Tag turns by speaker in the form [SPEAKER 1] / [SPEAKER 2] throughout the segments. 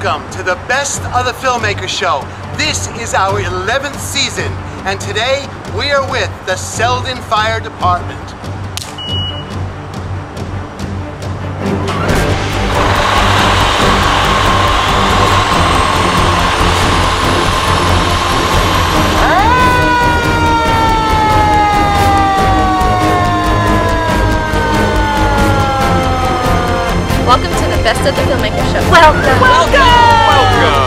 [SPEAKER 1] Welcome to the Best of the Filmmakers show. This is our 11th season, and today we are with the Selden Fire Department.
[SPEAKER 2] Welcome to the Best of the Filmmakers show.
[SPEAKER 3] Welcome!
[SPEAKER 2] Welcome!
[SPEAKER 3] Welcome!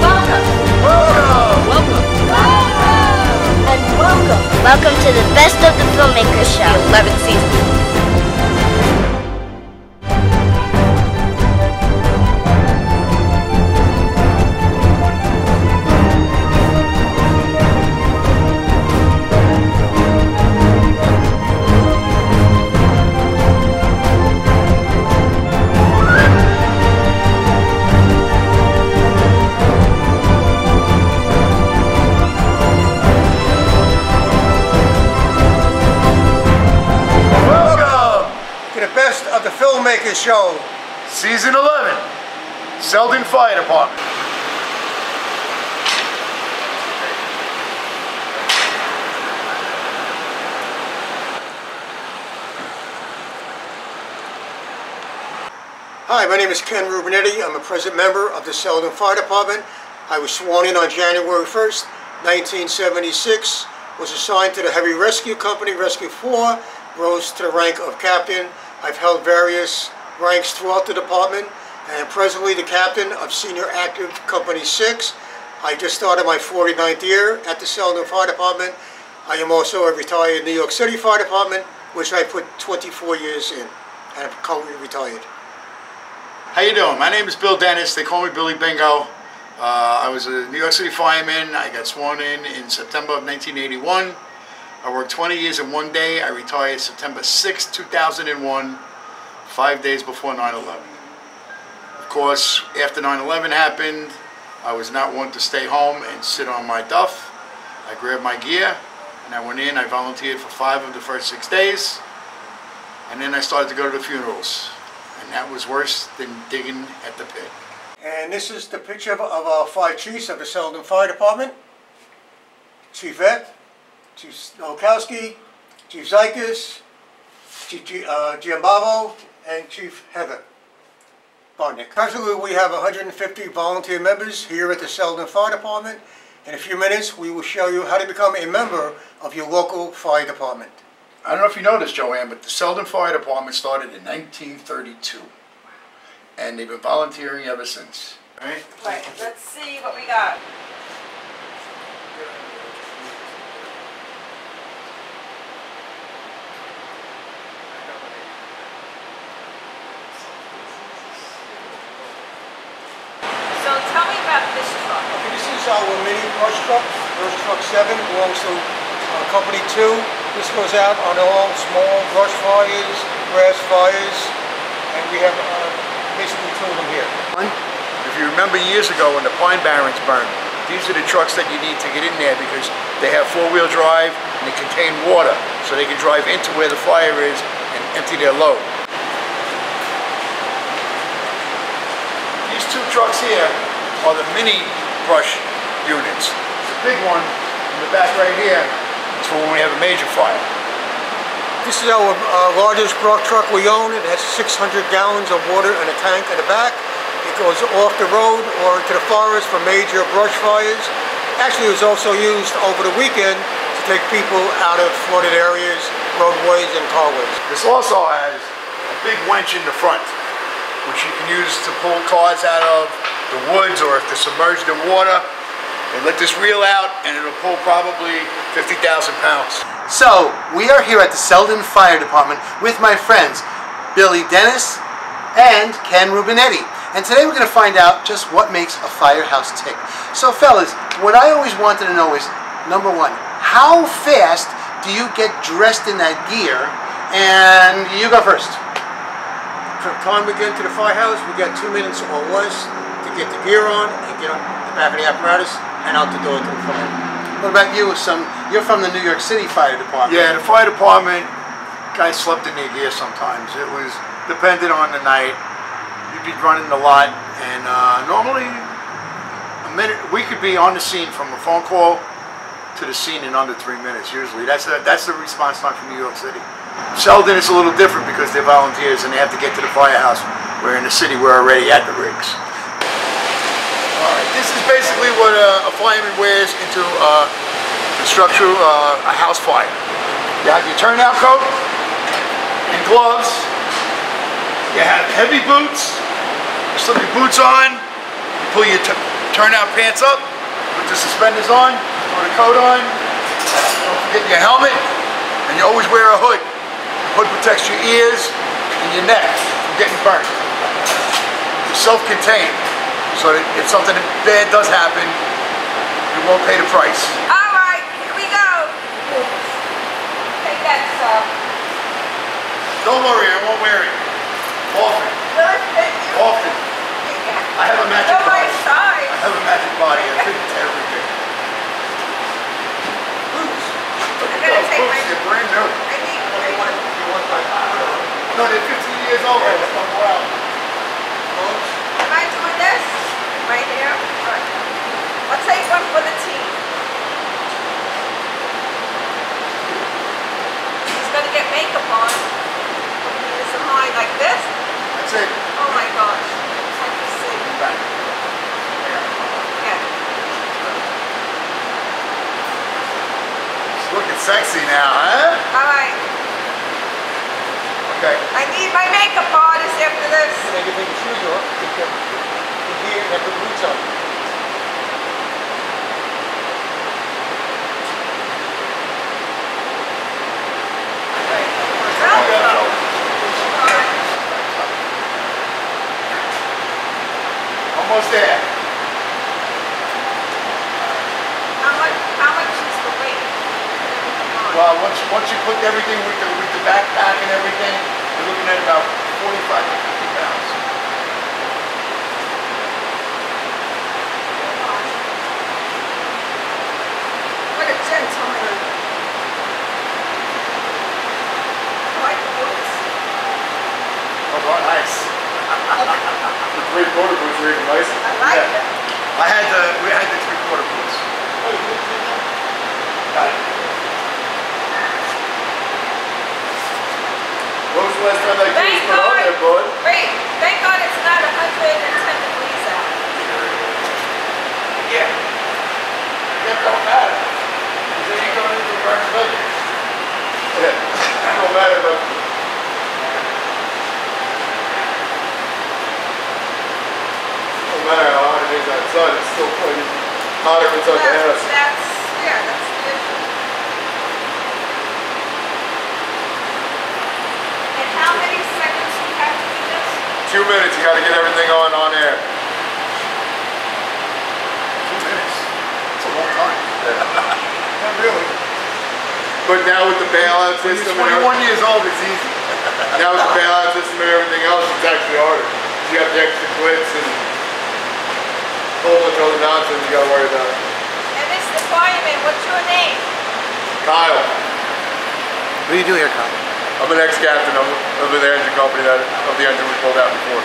[SPEAKER 2] Welcome!
[SPEAKER 3] Welcome!
[SPEAKER 2] Welcome!
[SPEAKER 3] And welcome!
[SPEAKER 4] Welcome to the Best of the Filmmakers show.
[SPEAKER 2] The 11th season.
[SPEAKER 1] Of the Filmmakers show,
[SPEAKER 5] Season 11, Selden Fire Department.
[SPEAKER 1] Hi, my name is Ken Rubinetti. I'm a present member of the Selden Fire Department. I was sworn in on January 1st, 1976, was assigned to the Heavy Rescue Company, Rescue 4, rose to the rank of captain. I've held various ranks throughout the department, and presently the captain of Senior Active Company 6. I just started my 49th year at the Selden Fire Department. I am also a retired New York City Fire Department, which I put 24 years in, and I'm currently retired.
[SPEAKER 5] How you doing? My name is Denis. They call me Billy Bingo. I was a New York City fireman. I got sworn in September of 1981. I worked 20 years in one day. I retired September 6, 2001, 5 days before 9/11. Of course, after 9/11 happened, I was not one to stay home and sit on my duff. I grabbed my gear and I went in. I volunteered for 5 of the first 6 days. And then I started to go to the funerals. And that was worse than digging at the pit.
[SPEAKER 1] And this is the picture of our 5 chiefs of the Selden Fire Department. Chief Ed, Chief Nowakowski, Chief Zykas, Chief Giambavo, and Chief Heather Barnick. Presently we have 150 volunteer members here at the Selden Fire Department. In a few minutes we will show you how to become a member of your local fire department.
[SPEAKER 5] I don't know if you know this, Joann, but the Selden Fire Department started in 1932. And they've been volunteering ever since. Right?
[SPEAKER 3] Right, let's see what we got. Tell me about this truck.
[SPEAKER 1] Okay, this is our mini brush truck. Brush truck 7 belongs to company 2. This goes out on all small brush fires, grass fires, and we have basically 2 of them here.
[SPEAKER 5] If you remember years ago when the pine barrens burned, these are the trucks that you need to get in there because they have 4-wheel drive and they contain water, so they can drive into where the fire is and empty their load. These 2 trucks here are the mini brush units. The big one in the back right here is for when we have a major fire.
[SPEAKER 1] This is our largest brush truck we own. It has 600 gallons of water in a tank in the back. It goes off the road or into the forest for major brush fires. Actually, it was also used over the weekend to take people out of flooded areas, roadways, and carways.
[SPEAKER 5] This also has a big winch in the front, which you can use to pull cars out of the woods, or if they're submerged in water, they let this reel out and it'll pull probably 50,000 pounds.
[SPEAKER 1] So, we are here at the Selden Fire Department with my friends Billy Denis and Ken Rubinetti. And today we're going to find out just what makes a firehouse tick. So fellas, what I always wanted to know is, number 1, how fast do you get dressed in that gear? And you go first. From the time we get into the firehouse, we got 2 minutes or less to get the gear on and get on the back of the apparatus and out the door to the fire. What about you? You're from the New York City Fire Department.
[SPEAKER 5] Yeah, the fire department, guys slept in their gear sometimes. It was dependent on the night. You'd be running a lot And normally, we could be on the scene from a phone call to the scene in under 3 minutes. Usually, that's the response time from New York City. Selden is a little different because they're volunteers and they have to get to the firehouse. We're in the city. We're already at the rigs. All right, this is basically what a fireman wears into a house fire. You have your turnout coat and gloves. You have heavy boots. You slip your boots on. You pull your turnout pants up. Put the suspenders on. Put a coat on. Don't forget your helmet. And you always wear a hood. The hood protects your ears and your neck from getting burnt. It's self-contained, so that if something bad does happen, you won't pay the price.
[SPEAKER 3] All right, here we go. Take that stuff.
[SPEAKER 5] Don't worry, I won't wear it. Often.
[SPEAKER 3] Good, thank you.
[SPEAKER 5] Often. I have a magic
[SPEAKER 3] Go my
[SPEAKER 5] body.
[SPEAKER 3] side.
[SPEAKER 5] I have a magic body. I fit into everything. Boots. Look at
[SPEAKER 3] gotta
[SPEAKER 5] those
[SPEAKER 3] take
[SPEAKER 5] boots.
[SPEAKER 3] my-
[SPEAKER 5] They're brand new. No, they're 15 years old. Wow.
[SPEAKER 3] Am I doing this? Right here? All right. I'll take one for the team. He's going to get makeup on. Is it mine like this?
[SPEAKER 5] That's it.
[SPEAKER 3] Oh my gosh. Let me see.
[SPEAKER 5] Back.
[SPEAKER 3] Yeah.
[SPEAKER 5] It's looking sexy now, huh?
[SPEAKER 3] All right.
[SPEAKER 5] Okay.
[SPEAKER 3] I need my makeup artist after this.
[SPEAKER 1] They can take your shoes off. You can here and have the boots on.
[SPEAKER 5] Almost there.
[SPEAKER 3] How much is the weight?
[SPEAKER 5] Well, once you put everything with the backpack and everything, you're looking at about 45 to 50 pounds.
[SPEAKER 3] What a gentleman. I like the boots.
[SPEAKER 5] Oh, well, nice.
[SPEAKER 6] The 3/4 boots are even nicer.
[SPEAKER 3] I like it.
[SPEAKER 5] We had the 3/4 boots. Got it.
[SPEAKER 6] When was the last time that
[SPEAKER 3] Thank
[SPEAKER 6] kid was put on there, bud?
[SPEAKER 3] Wait, thank God it's not 110 degrees out.
[SPEAKER 5] Yeah. That don't matter. Because then you go into the burn building.
[SPEAKER 6] Yeah. It don't matter, but it don't matter how hot it is outside, it's still plenty hotter inside the house.
[SPEAKER 3] That's the issue. And how many seconds do you have to do this?
[SPEAKER 6] 2 minutes, you gotta get everything on air.
[SPEAKER 5] 2 minutes. It's a long time. Not really.
[SPEAKER 6] But now with the bailout
[SPEAKER 5] When you're
[SPEAKER 6] system and
[SPEAKER 5] 21 years old, it's easy.
[SPEAKER 6] now with the bailout system and everything else, it's actually harder. You got the extra clips and a whole bunch of other nonsense you gotta worry about.
[SPEAKER 3] And Mr. Fireman, what's your name?
[SPEAKER 6] Kyle,
[SPEAKER 1] What do you do here, Kyle?
[SPEAKER 6] I'm an ex-captain of the engine company of the engine we pulled out before.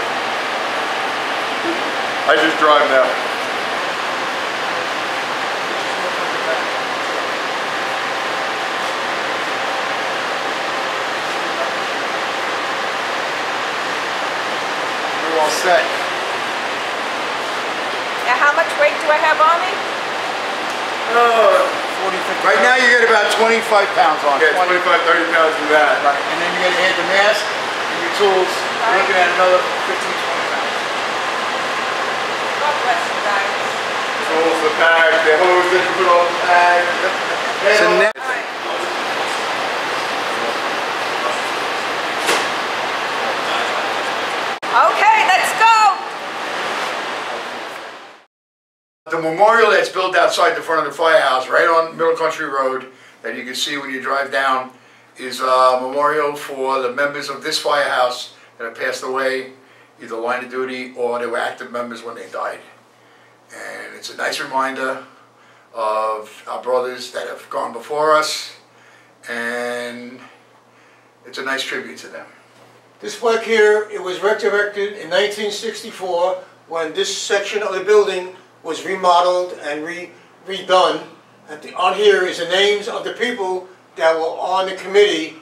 [SPEAKER 6] I just drive now.
[SPEAKER 5] We're all set.
[SPEAKER 3] Now, how much weight do I have on me?
[SPEAKER 1] 40, 50.
[SPEAKER 5] Right now you get about 25 pounds on.
[SPEAKER 6] Yeah, 25, 30 pounds of that.
[SPEAKER 5] Right. And then you're going to add the mask and your tools. You're looking at another 15, 20 pounds.
[SPEAKER 3] God bless you guys.
[SPEAKER 6] Tools, the bag, the hose that you put on the bag.
[SPEAKER 1] It's a net.
[SPEAKER 3] All right. Okay, let's go.
[SPEAKER 5] The memorial that's built outside the front of the firehouse, right on Middle Country Road, that you can see when you drive down, is a memorial for the members of this firehouse that have passed away, either line of duty or they were active members when they died. And it's a nice reminder of our brothers that have gone before us, and it's a nice tribute to them.
[SPEAKER 7] This plaque here, it was resurrected in 1964 when this section of the building was remodeled and redone. On here is the names of the people that were on the committee,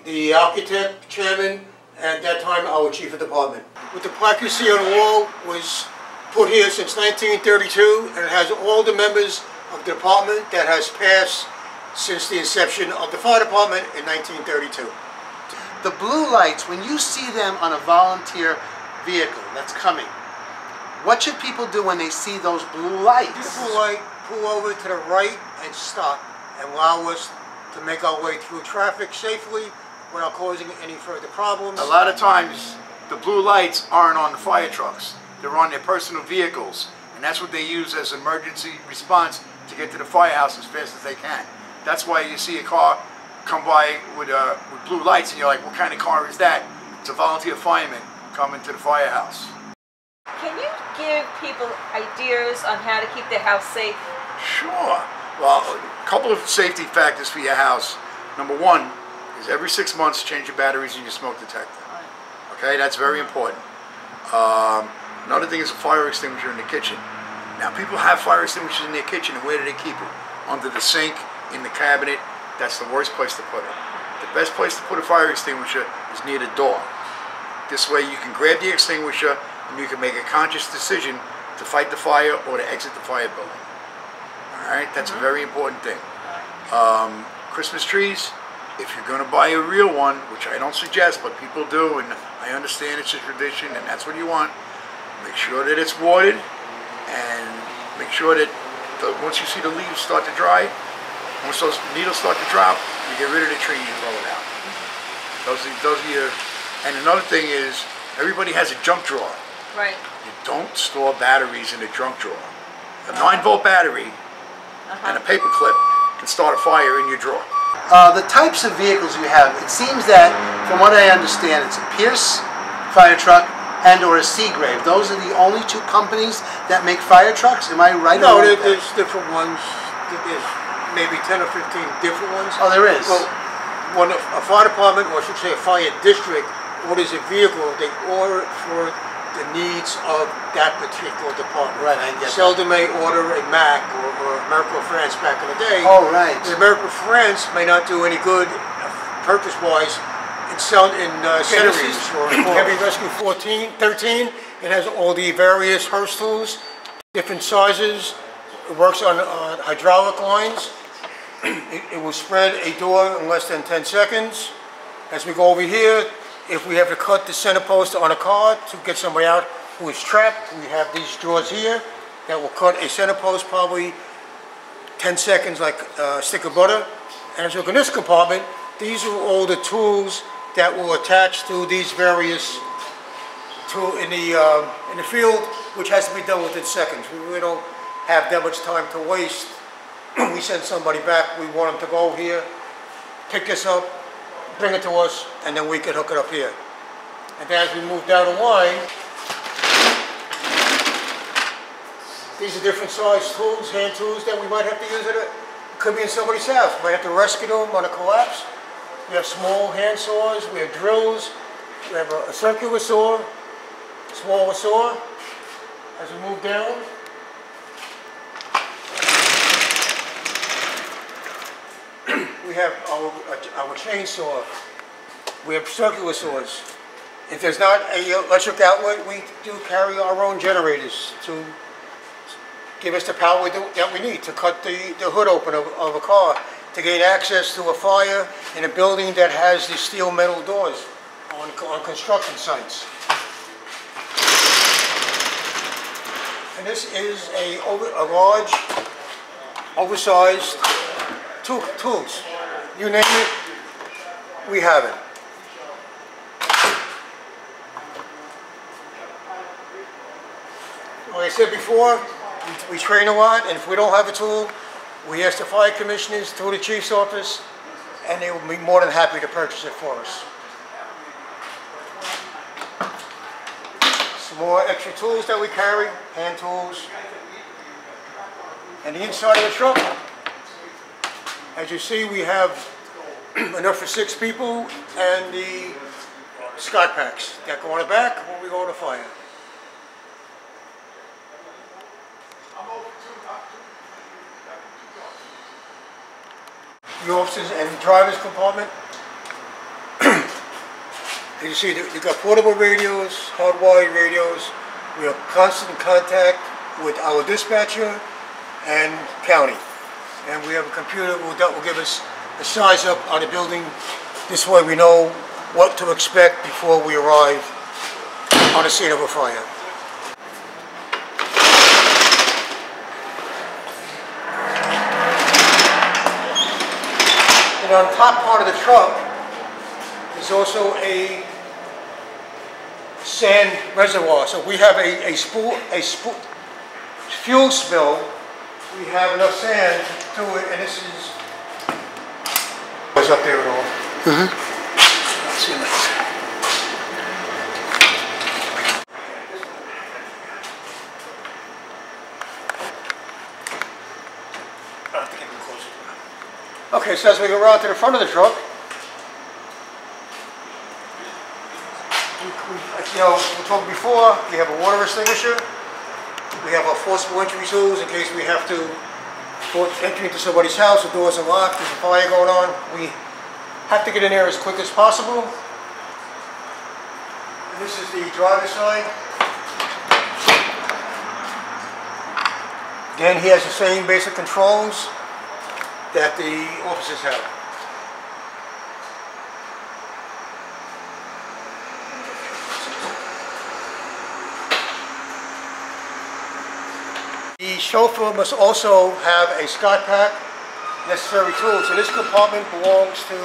[SPEAKER 7] the architect, chairman, and at that time our chief of department. With the plaque you see on the wall was put here since 1932, and it has all the members of the department that has passed since the inception of the fire department in 1932.
[SPEAKER 1] The blue lights, when you see them on a volunteer vehicle that's coming, what should people do when they see those blue lights?
[SPEAKER 7] People pull over to the right and stop and allow us to make our way through traffic safely without causing any further problems.
[SPEAKER 5] A lot of times the blue lights aren't on the fire trucks. They're on their personal vehicles, and that's what they use as emergency response to get to the firehouse as fast as they can. That's why you see a car come by with blue lights and you're like, what kind of car is that? It's a volunteer fireman coming to the firehouse.
[SPEAKER 2] Can you give people ideas on how to keep their house safe?
[SPEAKER 5] Sure. Well, a couple of safety factors for your house. Number one is every 6 months change your batteries in your smoke detector. Okay, that's very important. Another thing is a fire extinguisher in the kitchen. Now, people have fire extinguishers in their kitchen, and where do they keep it? Under the sink, in the cabinet. That's the worst place to put it. The best place to put a fire extinguisher is near the door. This way you can grab the extinguisher and you can make a conscious decision to fight the fire or to exit the fire building. Alright, that's a very important thing. Christmas trees, if you're going to buy a real one, which I don't suggest, but people do, and I understand it's a tradition and that's what you want, make sure that it's watered and make sure that once you see the leaves start to dry, once those needles start to drop, you get rid of the tree and you throw it out. Those are your... And another thing is, everybody has a junk drawer.
[SPEAKER 2] Right.
[SPEAKER 5] You don't store batteries in a junk drawer. A 9-volt battery and a paper clip can start a fire in your drawer.
[SPEAKER 1] The types of vehicles you have, it seems that, from what I understand, it's a Pierce fire truck and or a Seagrave. Those are the only two companies that make fire trucks? Am I right?
[SPEAKER 7] No, there's different ones. There's maybe 10 or 15 different ones.
[SPEAKER 1] Oh, there is?
[SPEAKER 7] Well, when a fire department, or I should say a fire district, orders a vehicle, they order it for the needs of that particular department.
[SPEAKER 1] Right, I get
[SPEAKER 7] Selden may order a Mac or America or France back in the day.
[SPEAKER 1] Oh, right.
[SPEAKER 7] The America or France may not do any good purpose-wise in centeries or Heavy Rescue 13. It has all the various Hearst tools, different sizes. It works on hydraulic lines. It will spread a door in less than 10 seconds. As we go over here, if we have to cut the center post on a car to get somebody out who is trapped, we have these drawers here that will cut a center post probably 10 seconds like a stick of butter. And as you look in this compartment, these are all the tools that will attach to these various tools in the field, which has to be done within seconds. We really don't have that much time to waste. We send somebody back, we want them to go here, pick this up, bring it to us, and then we can hook it up here. And then as we move down the line, these are different size tools, hand tools that we might have to use. It could be in somebody's house. We might have to rescue them on a collapse. We have small hand saws, we have drills, we have a circular saw, smaller saw. As we move down, we have our chainsaw. We have circular saws. If there's not an electric outlet, we do carry our own generators to give us the power that we need to cut the hood open of a car, to gain access to a fire in a building that has the steel metal doors on construction sites. And this is a large, oversized tools. You name it, we have it. Like I said before, we train a lot, and if we don't have a tool, we ask the fire commissioners through the chief's office, and they will be more than happy to purchase it for us. Some more extra tools that we carry, hand tools. And the inside of the truck, as you see, we have enough for 6 people, and the Scott packs that go on the back when we go to fire. the officers and driver's compartment. As you see, you've got portable radios, hardwired radios. We have constant contact with our dispatcher and county. And we have a computer that will give us a size up on the building. This way we know what to expect before we arrive on the scene of a fire. And on the top part of the truck is also a sand reservoir. So we have a fuel spill. We have enough sand to it, and this is up there at all. Let's see that. Okay, so as we go around to the front of the truck, you know, we talked before, we have a water extinguisher. We have our forcible entry tools in case we have to enter into somebody's house, the doors are locked, there's a fire going on. We have to get in there as quick as possible. And this is the driver's side. Again, he has the same basic controls that the officers have. The chauffeur must also have a Scott pack, necessary tools. So this compartment belongs to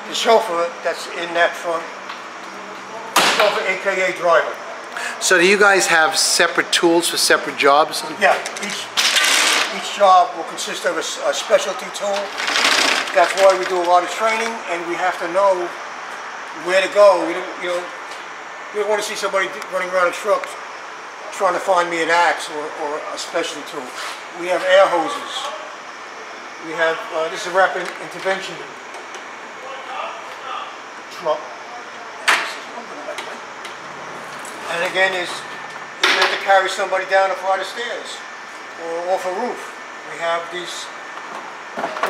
[SPEAKER 7] the chauffeur that's in that front. Chauffeur, aka driver.
[SPEAKER 1] So do you guys have separate tools for separate jobs?
[SPEAKER 7] Yeah, each job will consist of a specialty tool. That's why we do a lot of training, and we have to know where to go. We don't want to see somebody running around a truck trying to find me an axe or a specialty tool. We have air hoses. We have, this is a rapid intervention truck. And again, you have to carry somebody down a flight of stairs or off a roof. We have these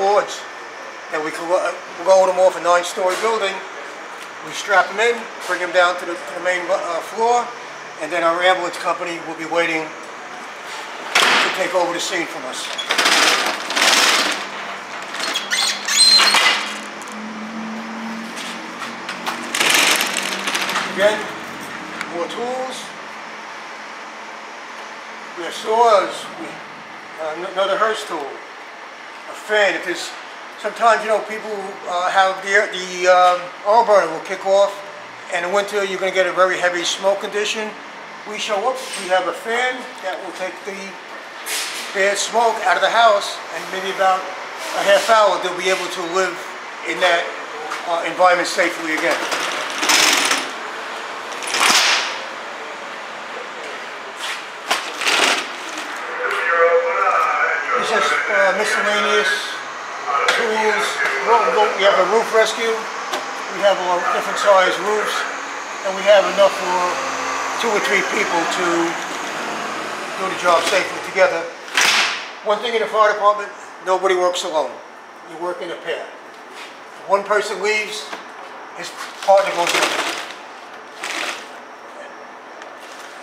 [SPEAKER 7] boards that we can roll them off a 9-story building. We strap them in, bring them down to the main floor, and then our ambulance company will be waiting to take over the scene from us. Again, more tools. We have saws, another Hearst tool, a fan. If there's, sometimes, you know, people have the oil burner will kick off, and in winter you're going to get a very heavy smoke condition. We show up, we have a fan that will take the bad smoke out of the house, and maybe about a half hour they'll be able to live in that environment safely again. This is miscellaneous tools. We have a roof rescue. We have different size roofs, and we have enough for 2 or 3 people to do the job safely together. One thing in the fire department, nobody works alone. You work in a pair. If one person leaves, his partner goes with him.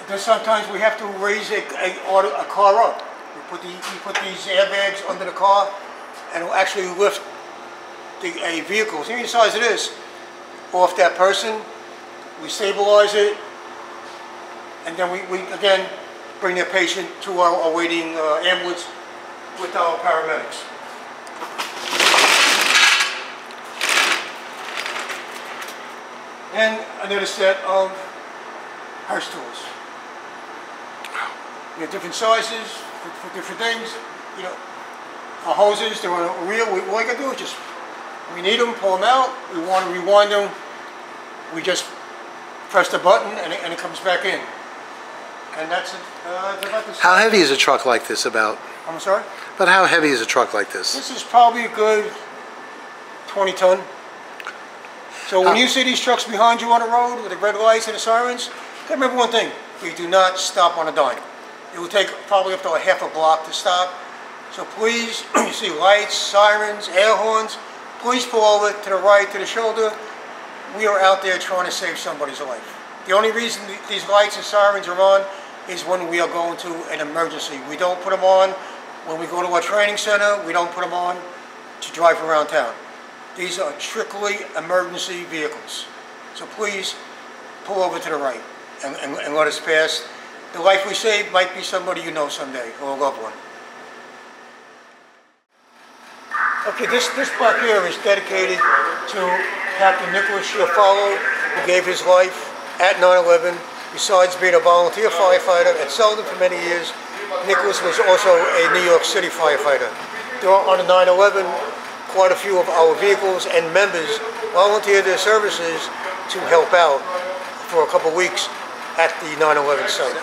[SPEAKER 7] There's sometimes we have to raise a car up. We put these airbags under the car, and it'll actually lift a vehicle, any size it is, off that person. We stabilize it, and then we again bring the patient to our waiting ambulance with our paramedics. And another set of Hearst tools. We have different sizes for different things. You know, our hoses, they're on a reel. All you gotta do is just, we need them, pull them out. We want to rewind them. We just press the button and it comes back in. And that's it.
[SPEAKER 1] How heavy is a truck like this about?
[SPEAKER 7] I'm sorry?
[SPEAKER 1] But how heavy is a truck like this?
[SPEAKER 7] This is probably a good 20 ton. So when you see these trucks behind you on the road with the red lights and the sirens, remember one thing, we do not stop on a dime. It will take probably up to a half a block to stop. So please, you see lights, sirens, air horns, please pull over to the right, to the shoulder. We are out there trying to save somebody's life. The only reason these lights and sirens are on is when we are going to an emergency. We don't put them on when we go to our training center. We don't put them on to drive around town. These are strictly emergency vehicles. So please pull over to the right and let us pass. The life we save might be somebody you know someday, or a loved one. Okay, this plaque here is dedicated to Captain Nicholas Schiaffalo, who gave his life at 9/11. Besides being a volunteer firefighter at Selden for many years, Nicholas was also a New York City firefighter. On the 9/11, quite a few of our vehicles and members volunteered their services to help out for a couple of weeks at the 9/11 site.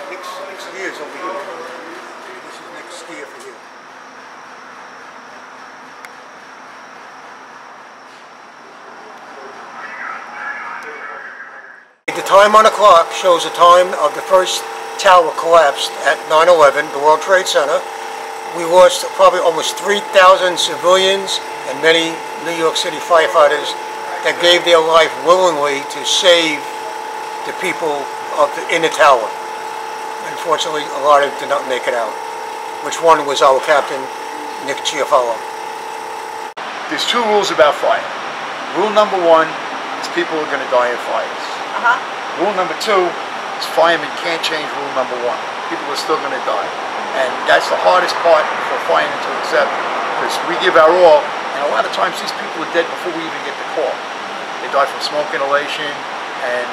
[SPEAKER 7] Nick's ski is over here. This is Nick's ski for you. The time on the clock shows the time of the first tower collapsed at 9/11, the World Trade Center. We lost probably almost 3,000 civilians and many New York City firefighters that gave their life willingly to save the people in the tower. Unfortunately, a lot of them did not make it out. Which one was our captain, Nick Schiaffalo.
[SPEAKER 5] There's two rules about fire. Rule number one is people are going to die in fires. Rule number two is firemen can't change rule number one. People are still going to die. And that's the hardest part for firemen to accept, because we give our all, and a lot of times these people are dead before we even get the call. They die from smoke inhalation, and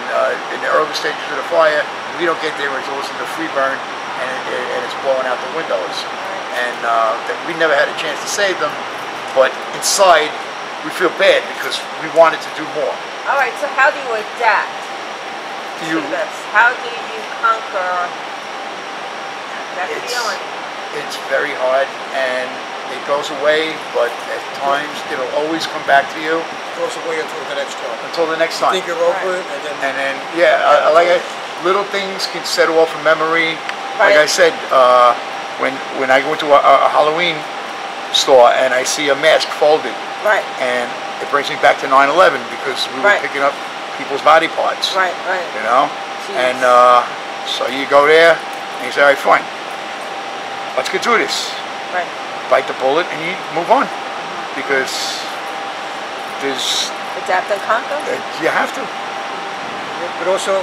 [SPEAKER 5] in the early stages of the fire, we don't get there until it's in the free burn, and it's blowing out the windows. And we never had a chance to save them, but inside we feel bad because we wanted to do more.
[SPEAKER 2] All right, so how do you adapt to this? How do you conquer that feeling?
[SPEAKER 5] It's very hard, and it goes away, but at times it'll always come back to you.
[SPEAKER 7] It goes away until the next time.
[SPEAKER 5] Until the next time.
[SPEAKER 7] You think you're over it, and then
[SPEAKER 5] yeah, little things can set off a memory.
[SPEAKER 2] Right.
[SPEAKER 5] Like I said, when I go into a Halloween store and I see a mask folded,
[SPEAKER 2] right,
[SPEAKER 5] and it brings me back to 9/11 because we were picking up people's body parts.
[SPEAKER 2] Right.
[SPEAKER 5] You know,
[SPEAKER 2] Jeez.
[SPEAKER 5] and so you go there and you say, all right, fine, let's get through this.
[SPEAKER 2] Right.
[SPEAKER 5] Bite the bullet and you move on, because there's
[SPEAKER 2] adapt and conquer.
[SPEAKER 5] You have to.
[SPEAKER 7] But also,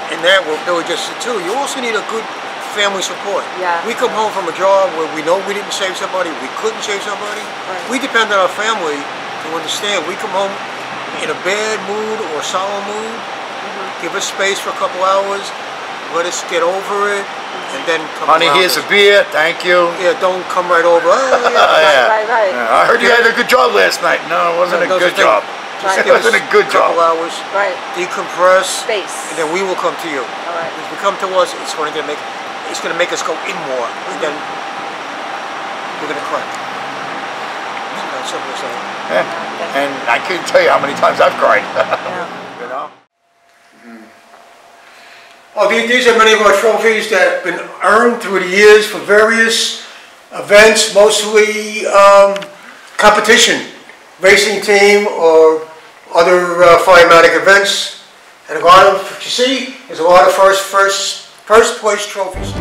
[SPEAKER 7] in that, what Billy just said too, you also need a good family support.
[SPEAKER 2] Yeah.
[SPEAKER 7] We come home from a job where we know we didn't save somebody, we couldn't save somebody.
[SPEAKER 2] Right.
[SPEAKER 7] We depend on our family to understand. We come home in a bad mood or solemn mood, give us space for a couple hours, let us get over it, and then come
[SPEAKER 5] Honey, here's a beer, thank you.
[SPEAKER 7] Yeah, don't come right over. Oh,
[SPEAKER 5] yeah.
[SPEAKER 2] Right.
[SPEAKER 5] I heard you had a good job last night. No, it wasn't a good job.
[SPEAKER 7] Just
[SPEAKER 5] It wasn't a good job.
[SPEAKER 7] couple hours, decompress,
[SPEAKER 2] Space.
[SPEAKER 7] and then we will come to you.
[SPEAKER 2] All right.
[SPEAKER 7] If you come to us, it's going to make us go in more, and then we're going to cry. It's not simple as that.
[SPEAKER 5] Yeah. And I can't tell you how many times I've cried. You know?
[SPEAKER 7] Oh, these are many of our trophies that have been earned through the years for various events, mostly competition, racing team or other firematic events. And a lot of, you see, there's a lot of first place trophies.